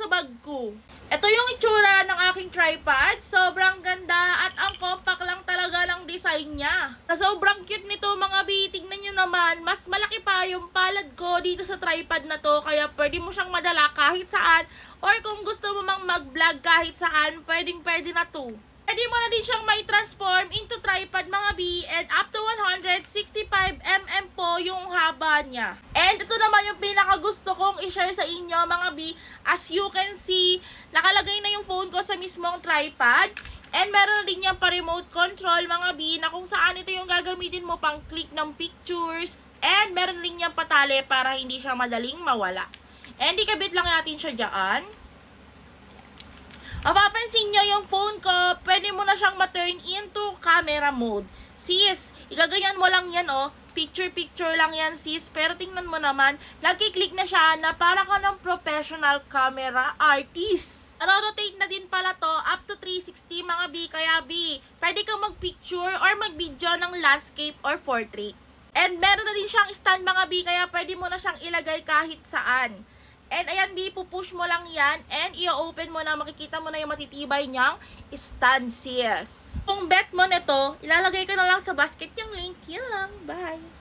sa bag ko. Ito yung itsura ng aking tripod. Sobrang ganda at ang compact lang talaga ng design niya. Sobrang cute nito mga bi. Tignan nyo naman, mas malaki pa yung palad ko dito sa tripod na to. Kaya pwede mo siyang madala kahit saan. Or kung gusto mo mang mag-vlog kahit saan, pwede na to. Pwede mo na din siyang may transform into tripod mga B, and up to 165mm po yung haba niya. And ito naman yung pinakagusto kong i-share sa inyo mga B. As you can see, nakalagay na yung phone ko sa mismong tripod. And meron na din yung pa-remote control mga B, na kung saan ito yung gagamitin mo pang click ng pictures. And meron din yung patali para hindi siya madaling mawala. And ikabit lang natin siya dyan. Mapapansin nyo yung phone ko, pwede mo na siyang ma-turn into camera mode. Sis, igaganyan mo lang yan picture-picture lang yan sis, pero tingnan mo naman, nagkiklik na siya na para ka ng professional camera artist. Rotate na din pala to, up to 360 mga B, kaya B, pwede kang mag-picture or mag-video ng landscape or portrait. And meron na din siyang stand mga B, kaya pwede mo na siyang ilagay kahit saan. And ayan B, pupush mo lang yan and i-open mo na, makikita mo na yung matitibay niyang stand sis. Kung bet mo nito, ilalagay ko na lang sa basket yung link. Yun lang. Bye!